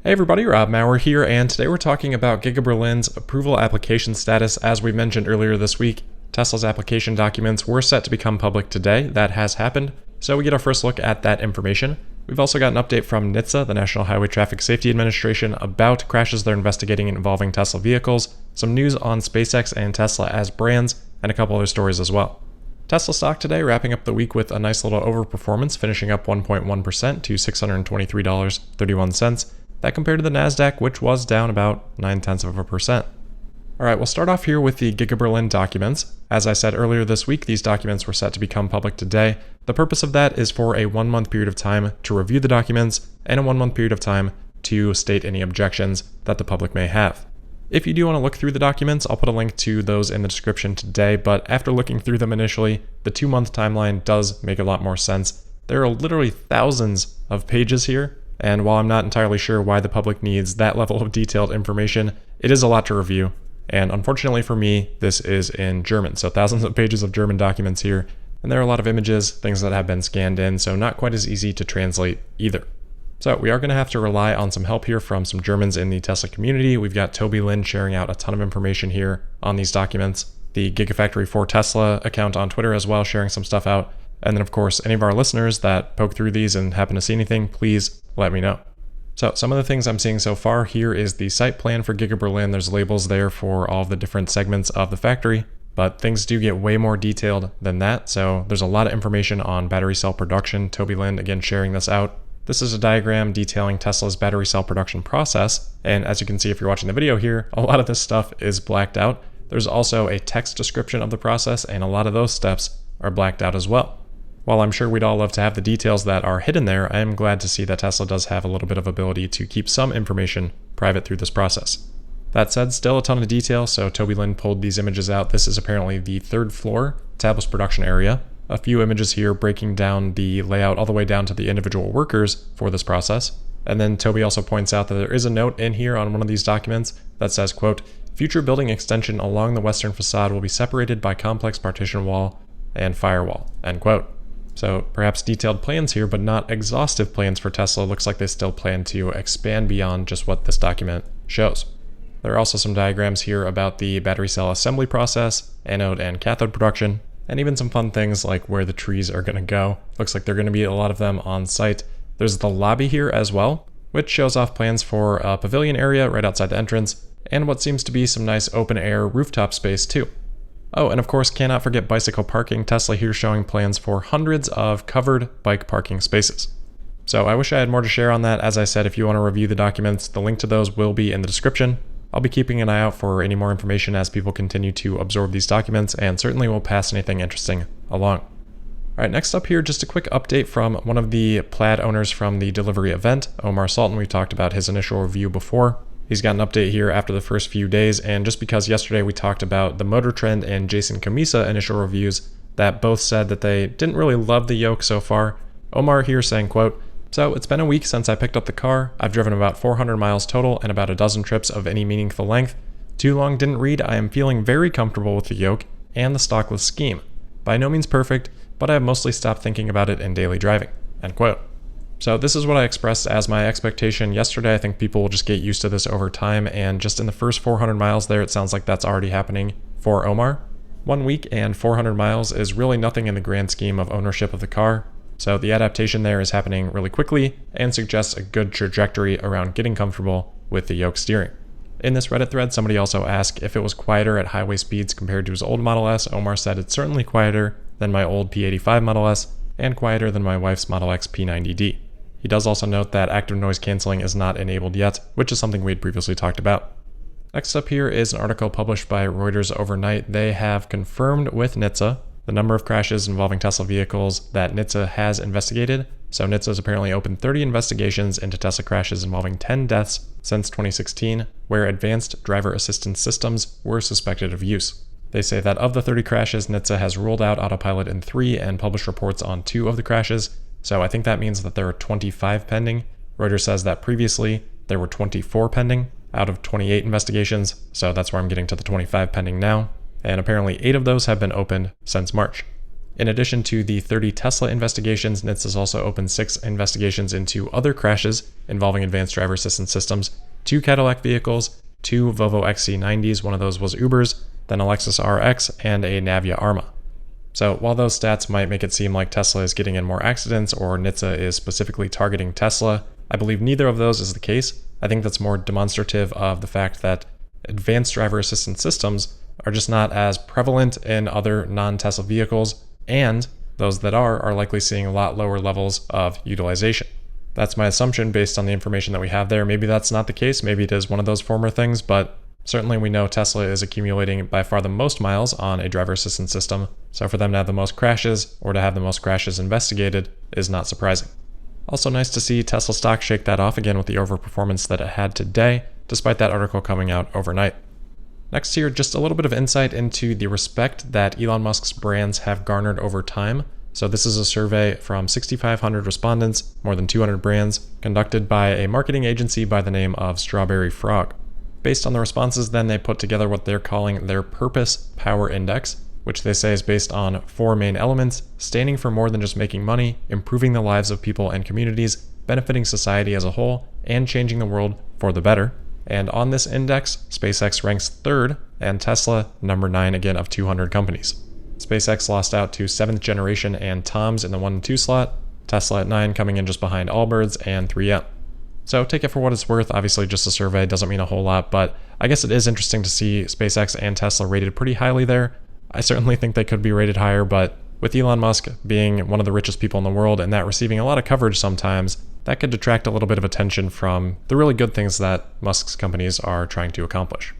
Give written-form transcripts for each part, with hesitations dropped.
Hey everybody, Rob Maurer here, and today we're talking about Giga Berlin's approval application status. As we mentioned earlier this week, Tesla's application documents were set to become public today. That has happened, so we get our first look at that information. We've also got an update from NHTSA, the National Highway Traffic Safety Administration, about crashes they're investigating involving Tesla vehicles, some news on SpaceX and Tesla as brands, and a couple other stories as well. Tesla stock today wrapping up the week with a nice little overperformance, finishing up 1.1% to $623.31. That compared to the NASDAQ, which was down about 0.9%. Alright, we'll start off here with the Giga Berlin documents. As I said earlier this week, these documents were set to become public today. The purpose of that is for a 1-month period of time to review the documents and a 1-month period of time to state any objections that the public may have. If you do want to look through the documents, I'll put a link to those in the description today, but after looking through them initially, the 2-month timeline does make a lot more sense. There are literally thousands of pages here, and while I'm not entirely sure why the public needs that level of detailed information, it is a lot to review. And unfortunately for me, this is in German. So thousands of pages of German documents here. And there are a lot of images, things that have been scanned in, so not quite as easy to translate either. So we are going to have to rely on some help here from some Germans in the Tesla community. We've got Toby Lin sharing out a ton of information here on these documents. The Gigafactory for Tesla account on Twitter as well, sharing some stuff out. And then of course, any of our listeners that poke through these and happen to see anything, please let me know. So some of the things I'm seeing so far here is the site plan for Giga Berlin. There's labels there for all of the different segments of the factory, but things do get way more detailed than that. So there's a lot of information on battery cell production. Toby Lin, again, sharing this out. This is a diagram detailing Tesla's battery cell production process. And as you can see, if you're watching the video here, a lot of this stuff is blacked out. There's also a text description of the process, and a lot of those steps are blacked out as well. While I'm sure we'd all love to have the details that are hidden there, I am glad to see that Tesla does have a little bit of ability to keep some information private through this process. That said, still a ton of detail, so Toby Lin pulled these images out. This is apparently the 3rd floor, tabless production area. A few images here breaking down the layout all the way down to the individual workers for this process. And then Toby also points out that there is a note in here on one of these documents that says, quote, "Future building extension along the western facade will be separated by complex partition wall and firewall," end quote. So perhaps detailed plans here, but not exhaustive plans for Tesla. Looks like they still plan to expand beyond just what this document shows. There are also some diagrams here about the battery cell assembly process, anode and cathode production, and even some fun things like where the trees are going to go. Looks like there are going to be a lot of them on site. There's the lobby here as well, which shows off plans for a pavilion area right outside the entrance, and what seems to be some nice open air rooftop space too. Oh, and of course, cannot forget bicycle parking. Tesla here showing plans for hundreds of covered bike parking spaces. So I wish I had more to share on that. As I said, if you want to review the documents, the link to those will be in the description. I'll be keeping an eye out for any more information as people continue to absorb these documents, and certainly will pass anything interesting along. All right, next up here, just a quick update from one of the Plaid owners from the delivery event, Omar Salton. We talked about his initial review before. He's got an update here after the first few days, and just because yesterday we talked about the Motor Trend and Jasem Chimni initial reviews that both said that they didn't really love the yoke so far, Omar here saying, quote, "So it's been a week since I picked up the car. I've driven about 400 miles total and about a dozen trips of any meaningful length. Too long didn't read. I am feeling very comfortable with the yoke and the stockless scheme. By no means perfect, but I have mostly stopped thinking about it in daily driving," end quote. So this is what I expressed as my expectation yesterday. I think people will just get used to this over time, and just in the first 400 miles there, it sounds like that's already happening for Omar. 1 week and 400 miles is really nothing in the grand scheme of ownership of the car. So the adaptation there is happening really quickly and suggests a good trajectory around getting comfortable with the yoke steering. In this Reddit thread, somebody also asked if it was quieter at highway speeds compared to his old Model S. Omar said it's certainly quieter than my old P85 Model S and quieter than my wife's Model X P90D. He does also note that active noise canceling is not enabled yet, which is something we had previously talked about. Next up here is an article published by Reuters overnight. They have confirmed with NHTSA the number of crashes involving Tesla vehicles that NHTSA has investigated. So NHTSA has apparently opened 30 investigations into Tesla crashes involving 10 deaths since 2016, where advanced driver assistance systems were suspected of use. They say that of the 30 crashes, NHTSA has ruled out autopilot in 3 and published reports on 2 of the crashes. So I think that means that there are 25 pending. Reuters says that previously there were 24 pending out of 28 investigations, so that's where I'm getting to the 25 pending now. And apparently 8 of those have been opened since March. In addition to the 30 Tesla investigations, NHTSA has also opened 6 investigations into other crashes involving advanced driver assistance systems, 2 Cadillac vehicles, 2 Volvo XC90s, one of those was Uber's, then a Lexus RX, and a Navia Arma. So while those stats might make it seem like Tesla is getting in more accidents or NHTSA is specifically targeting Tesla, I believe neither of those is the case. I think that's more demonstrative of the fact that advanced driver assistance systems are just not as prevalent in other non-Tesla vehicles, and those that are likely seeing a lot lower levels of utilization. That's my assumption based on the information that we have there. Maybe that's not the case. Maybe it is one of those former things, but certainly we know Tesla is accumulating by far the most miles on a driver assistance system. So for them to have the most crashes or to have the most crashes investigated is not surprising. Also nice to see Tesla stock shake that off again with the overperformance that it had today, despite that article coming out overnight. Next here, just a little bit of insight into the respect that Elon Musk's brands have garnered over time. So this is a survey from 6,500 respondents, more than 200 brands, conducted by a marketing agency by the name of Strawberry Frog. Based on the responses, then they put together what they're calling their Purpose Power Index, which they say is based on 4 main elements, standing for more than just making money, improving the lives of people and communities, benefiting society as a whole, and changing the world for the better. And on this index, SpaceX ranks 3rd, and Tesla number 9 again of 200 companies. SpaceX lost out to 7th Generation and Tom's in the 1 and 2 slot, Tesla at 9 coming in just behind Allbirds and 3M. So take it for what it's worth. Obviously just a survey, doesn't mean a whole lot, but I guess it is interesting to see SpaceX and Tesla rated pretty highly there. I certainly think they could be rated higher, but with Elon Musk being one of the richest people in the world and that receiving a lot of coverage sometimes, that could detract a little bit of attention from the really good things that Musk's companies are trying to accomplish.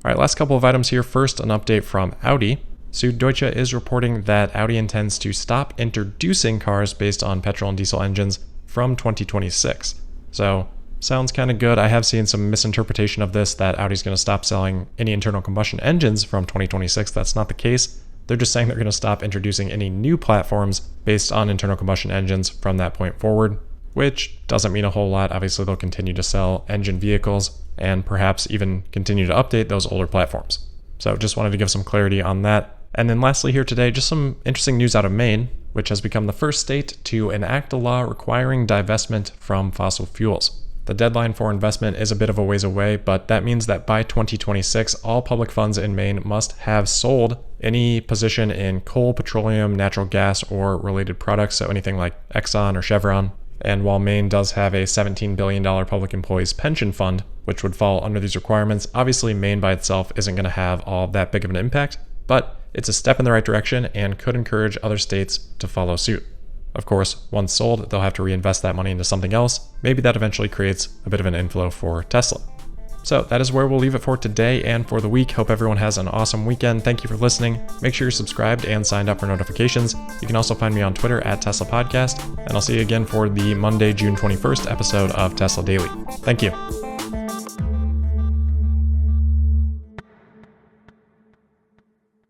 All right, last couple of items here. First, an update from Audi. Süddeutsche is reporting that Audi intends to stop introducing cars based on petrol and diesel engines from 2026. So, sounds kind of good. I have seen some misinterpretation of this, that Audi's going to stop selling any internal combustion engines from 2026. That's not the case. They're just saying they're going to stop introducing any new platforms based on internal combustion engines from that point forward, which doesn't mean a whole lot. Obviously, they'll continue to sell engine vehicles and perhaps even continue to update those older platforms. So just wanted to give some clarity on that. And then lastly here today, just some interesting news out of Maine, which has become the first state to enact a law requiring divestment from fossil fuels. The deadline for investment is a bit of a ways away, but that means that by 2026, all public funds in Maine must have sold any position in coal, petroleum, natural gas, or related products, so anything like Exxon or Chevron. And while Maine does have a $17 billion public employees pension fund, which would fall under these requirements, obviously Maine by itself isn't going to have all that big of an impact, but it's a step in the right direction and could encourage other states to follow suit. Of course, once sold, they'll have to reinvest that money into something else. Maybe that eventually creates a bit of an inflow for Tesla. So that is where we'll leave it for today and for the week. Hope everyone has an awesome weekend. Thank you for listening. Make sure you're subscribed and signed up for notifications. You can also find me on Twitter at Tesla Podcast, and I'll see you again for the Monday, June 21st episode of Tesla Daily. Thank you.